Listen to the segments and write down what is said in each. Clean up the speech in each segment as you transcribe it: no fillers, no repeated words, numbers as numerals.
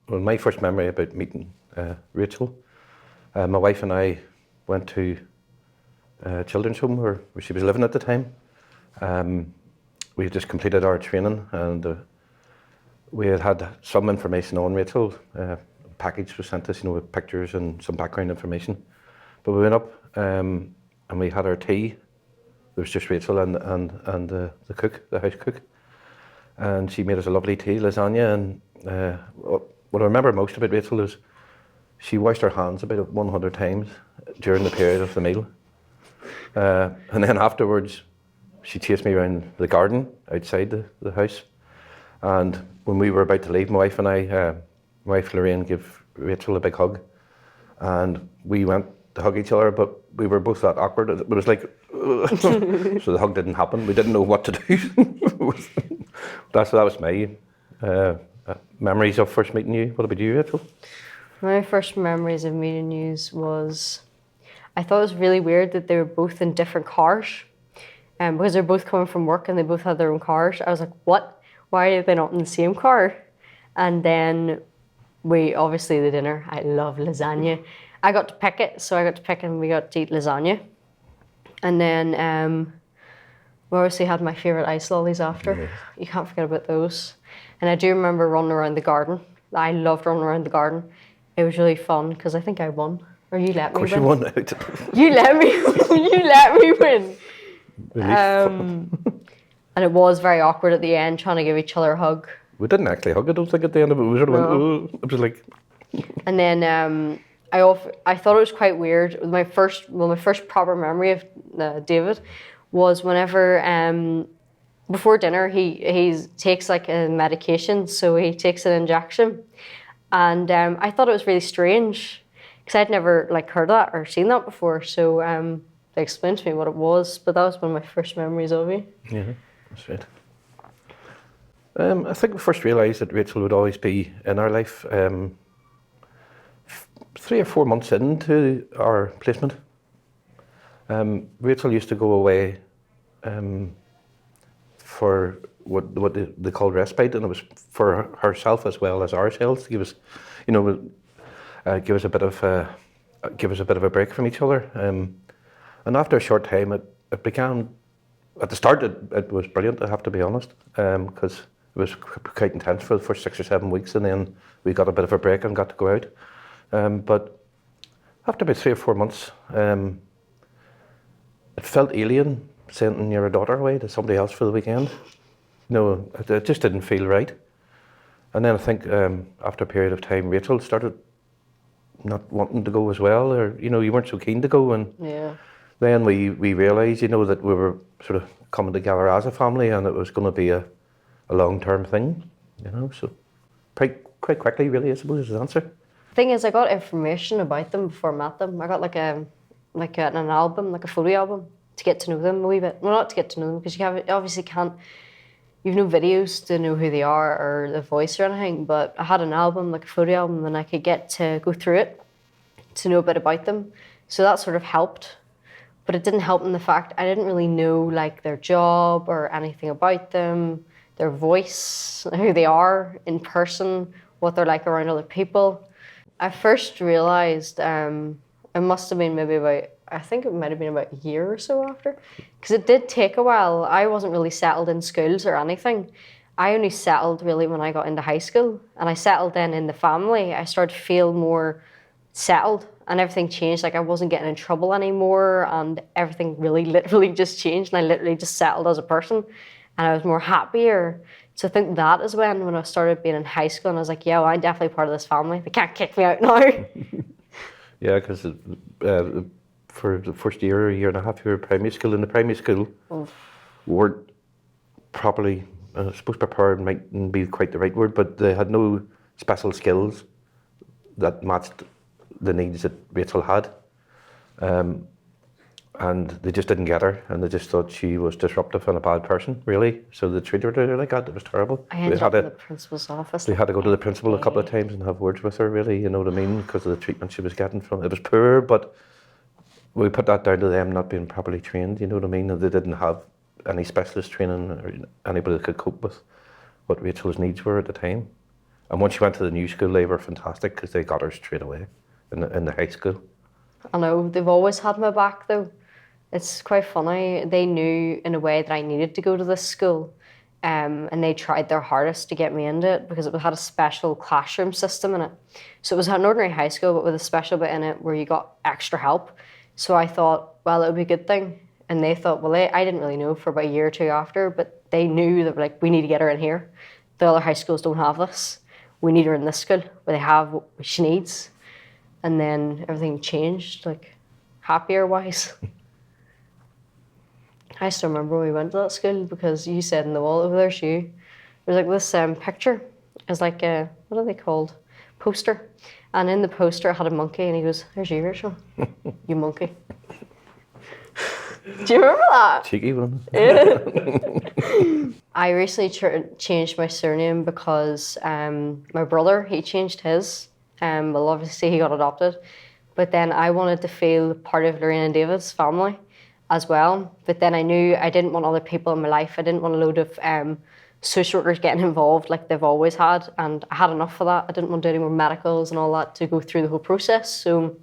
Well, my first memory about meeting Rachael, my wife and I went to a children's home where she was living at the time. We had just completed our training, and we had some information on Rachael. A package was sent us, with pictures and some background information. But we went up and we had our tea. There was just Rachael and the cook, the house cook. And she made us a lovely tea, lasagna, and what I remember most about Rachael is she washed her hands about 100 times during the period of the meal. And then afterwards, she chased me around the garden outside the house. And when we were about to leave, my wife and I, my wife Lorraine gave Rachael a big hug. And we went to hug each other, but we were both that awkward. It was like, so the hug didn't happen. We didn't know what to do. That was my memories of first meeting you. What about you, Rachael? My first memories of meeting you was, I thought it was really weird that they were both in different cars. Because they're both coming from work and they both had their own cars. I was like, what? Why are they not in the same car? And then obviously the dinner, I love lasagna. I got to pick it, so I got to pick and we got to eat lasagna. And then we obviously had my favourite ice lollies after. Yeah. You can't forget about those. And I do remember running around the garden. I loved running around the garden. It was really fun because I think I won. Or you let me win. Of course you won. You let me win. And it was very awkward at the end, trying to give each other a hug. We didn't actually hug, I don't think, at the end of it. We sort of went, oh, it was like... And then I thought it was quite weird. My first proper memory of David was whenever, before dinner, he takes like a medication, so he takes an injection. And I thought it was really strange, because I'd never heard that or seen that before. So they explained to me what it was, but that was one of my first memories of you. Yeah, that's right. I think we first realised that Rachael would always be in our life 3 or 4 months into our placement. Rachael used to go away for what they called Respite, and it was for herself as well as ourselves to give us, give us a bit of a break from each other. And after a short time, it began. At the start, it was brilliant, I have to be honest, because it was quite intense for the first 6 or 7 weeks, and then we got a bit of a break and got to go out. But after about 3 or 4 months, it felt alien sending your daughter away to somebody else for the weekend. No, it just didn't feel right. And then I think after a period of time, Rachael started not wanting to go as well, or you weren't so keen to go, and yeah. Then we realised, that we were sort of coming together as a family, and it was going to be a long-term thing, so quite quickly, really, I suppose, is the answer. The thing is, I got information about them before I met them. I got an album, like a photo album, to get to know them a wee bit. Well, not to get to know them, because you obviously can't, you've no videos to know who they are or the voice or anything, but I had an album, like a photo album, and I could get to go through it to know a bit about them. So that sort of helped. But it didn't help in the fact I didn't really know their job or anything about them, their voice, who they are in person, what they're like around other people. I first realised it must have been maybe I think it might have been about a year or so after, because it did take a while. I wasn't really settled in schools or anything. I only settled really when I got into high school, and I settled then in the family. I started to feel more settled. And everything changed, I wasn't getting in trouble anymore, and everything really literally just changed, and I literally just settled as a person, and I was more happier. So I think that is when I started being in high school, and I was like, yeah, well, I'm definitely part of this family. They can't kick me out now. Yeah, because for the first year and a half, you were in primary school. In the primary school, weren't properly, I suppose prepared mightn't be quite the right word, but they had no special skills that matched the needs that Rachael had, and they just didn't get her, and they just thought she was disruptive and a bad person, really. So they treated her like that. It was terrible. I ended up in the principal's office. We had to go to the principal a couple of times and have words with her, really, you know what I mean, because of the treatment she was getting from it. It was poor, but we put that down to them not being properly trained, you know what I mean, and they didn't have any specialist training or anybody that could cope with what Rachael's needs were at the time. And once she went to the new school, they were fantastic because they got her straight away in the high school. I know, they've always had my back though. It's quite funny. They knew in a way that I needed to go to this school, and they tried their hardest to get me into it because it had a special classroom system in it. So it was an ordinary high school, but with a special bit in it where you got extra help. So I thought, well, it would be a good thing. And they thought, well, I didn't really know for about a year or two after, but they knew that like, we need to get her in here. The other high schools don't have this. We need her in this school where they have what she needs. And then everything changed, like happier wise. I still remember when we went to that school because you said in the wall over there's you. There's like this picture. It's like a, what are they called? Poster. And in the poster it had a monkey and he goes, there's you, Rachael. You monkey. Do you remember that? Cheeky one. I recently changed my surname because my brother, he changed his. Well, obviously he got adopted. But then I wanted to feel part of Lorraine and David's family as well. But then I knew I didn't want other people in my life. I didn't want a load of social workers getting involved like they've always had. And I had enough of that. I didn't want to do any more medicals and all that to go through the whole process. So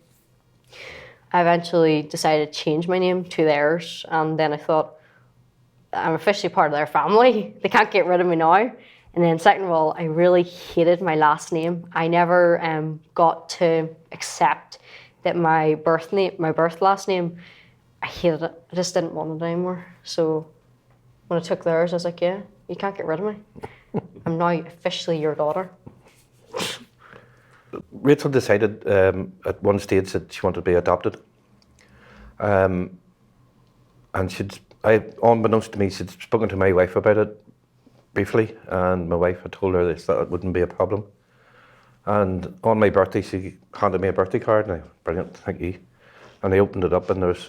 I eventually decided to change my name to theirs. And then I thought, I'm officially part of their family. They can't get rid of me now. And then second of all, I really hated my last name. I never got to accept that my birth last name, I hated it. I just didn't want it anymore. So when I took theirs, I was like, yeah, you can't get rid of me. I'm now officially your daughter. Rachael decided at one stage that she wanted to be adopted. And unbeknownst to me, she'd spoken to my wife about it briefly, and my wife had told her this, that it wouldn't be a problem. And on my birthday, she handed me a birthday card, and I, brilliant, thank you. And I opened it up, and there was,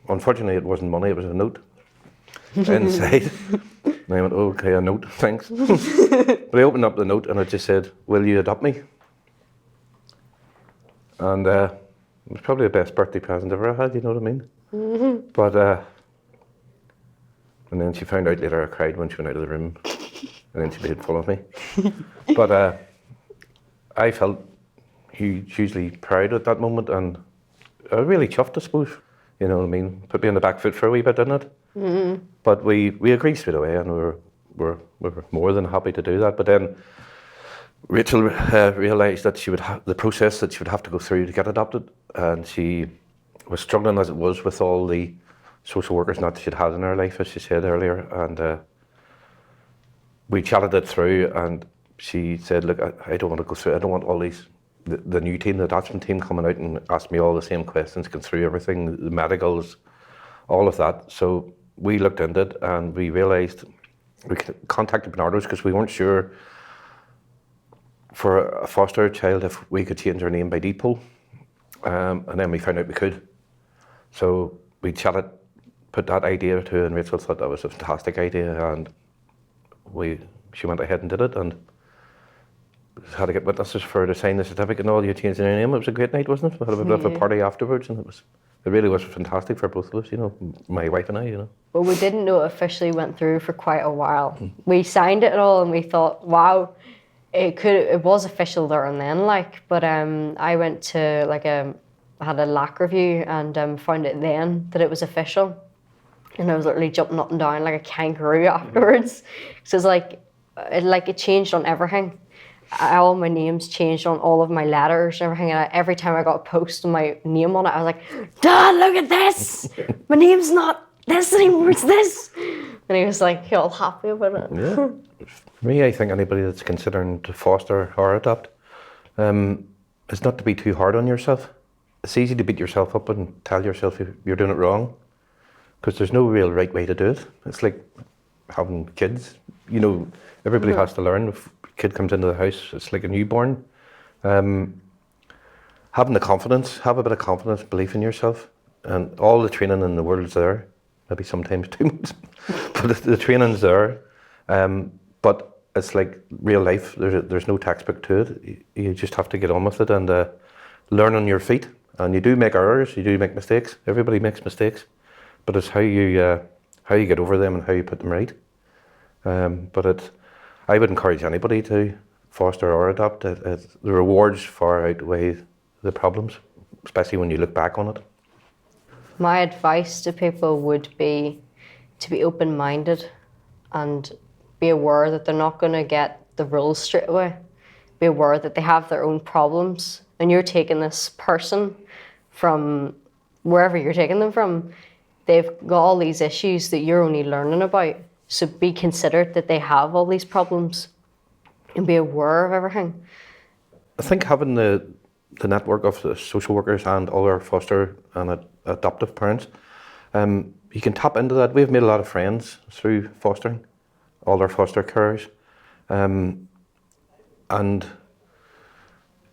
unfortunately, it wasn't money, it was a note inside. And I went, oh, okay, a note, thanks. But I opened up the note, and it just said, will you adopt me? And it was probably the best birthday present I've ever had, you know what I mean? Mm-hmm. But, and then she found out later I cried when she went out of the room, and then she made fun of me. But I felt hugely proud at that moment, and I was really chuffed, I suppose. You know what I mean? Put me on the back foot for a wee bit, didn't it? Mm-hmm. But we agreed straight away, and we were more than happy to do that. But then Rachael realised that she would have the process that she would have to go through to get adopted, and she was struggling as it was with all the social workers not that she'd had in her life, as she said earlier. And we chatted it through, and she said, look, I don't want to go through, I don't want all these, the new team, the attachment team coming out and ask me all the same questions, going through everything, the medicals, all of that. So we looked into it, and we realised, we contacted Barnardo's because we weren't sure for a foster child if we could change our name by depot. And then we found out we could. So we chatted, put that idea to her, and Rachael thought that was a fantastic idea, and she went ahead and did it, and had to get witnesses for her to sign the certificate and all. You changed their name. It was a great night, wasn't it? We had a bit of a party afterwards, and it really was fantastic for both of us, you know, my wife and I, you know. Well, we didn't know it officially went through for quite a while. We signed it all, and we thought, wow, it was official there and then, like. But I went to I had a LAC review, and found it then that it was official. And I was literally jumping up and down like a kangaroo afterwards. So it's it changed on everything. All my names changed on all of my letters and everything. And every time I got a post with my name on it, I was like, Dad, look at this! My name's not this anymore, it's this! And he was like, all happy about it. Yeah. For me, I think anybody that's considering to foster or adopt, is not to be too hard on yourself. It's easy to beat yourself up and tell yourself you're doing it wrong, because there's no real right way to do it. It's like having kids. You know, everybody has to learn. If a kid comes into the house, it's like a newborn. Having the confidence, have a bit of confidence, belief in yourself, and all the training in the world's there. Maybe sometimes too much, but the training's there. But it's like real life. There's no textbook to it. You just have to get on with it and learn on your feet. And you do make errors. You do make mistakes. Everybody makes mistakes, but it's how you get over them and how you put them right. But I would encourage anybody to foster or adopt, the rewards far outweigh the problems, especially when you look back on it. My advice to people would be to be open-minded and be aware that they're not going to get the rules straight away. Be aware that they have their own problems, and you're taking this person from wherever you're taking them from. They've got all these issues that you're only learning about. So be considerate that they have all these problems and be aware of everything. I think having the network of the social workers and other foster and adoptive parents, you can tap into that. We've made a lot of friends through fostering, all our foster carers. And,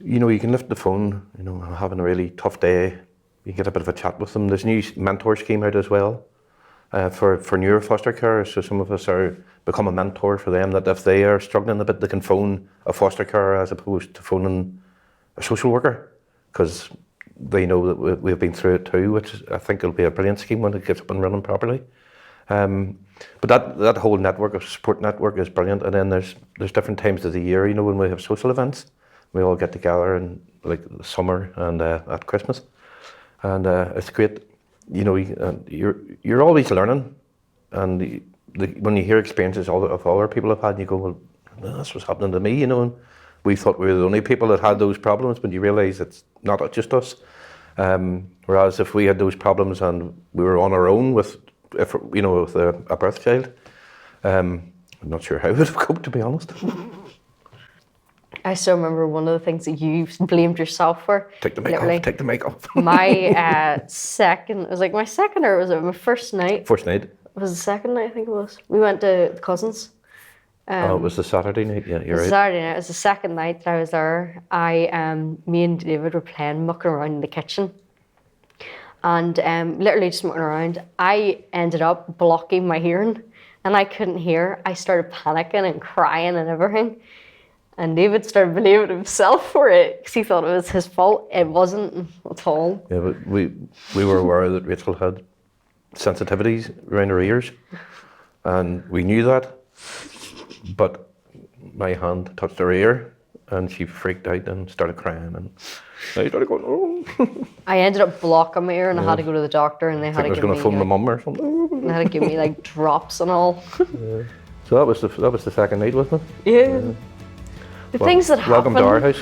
you can lift the phone, I'm having a really tough day. You get a bit of a chat with them. There's a new mentor scheme out as well for newer foster carers. So some of us become a mentor for them, that if they are struggling a bit, they can phone a foster carer as opposed to phoning a social worker, because they know that we've been through it too, which I think will be a brilliant scheme when it gets up and running properly. But that whole network, of support network, is brilliant. And then there's different times of the year, when we have social events, we all get together in like the summer and at Christmas, and it's great. You're always learning, and when you hear experiences of other people have had, you go, well, that's what's happening to me, and we thought we were the only people that had those problems, but you realise it's not just us. Whereas if we had those problems and we were on our own with a birth child, I'm not sure how I would have coped, to be honest. I still remember one of the things that you blamed yourself for. Take the make off. My second, it was like my second, or was it my first night? First night. It was the second night, I think it was. We went to cousins. It was the Saturday night, yeah, you're right. Saturday night, it was the second night that I was there. Me and David were playing, mucking around in the kitchen. And literally just mucking around. I ended up blocking my hearing, and I couldn't hear. I started panicking and crying and everything. And David started blaming himself for it because he thought it was his fault. It wasn't at all. Yeah, but we were aware that Rachael had sensitivities around her ears, and we knew that. But my hand touched her ear, and she freaked out and started crying, and I started going, oh. I ended up blocking my ear, and I had to go to the doctor, and they had to give me. I was going to phone my mum or something. They had to give me like drops and all. Yeah. So that was the second night, wasn't it? Yeah. The things that happen. Welcome to our house.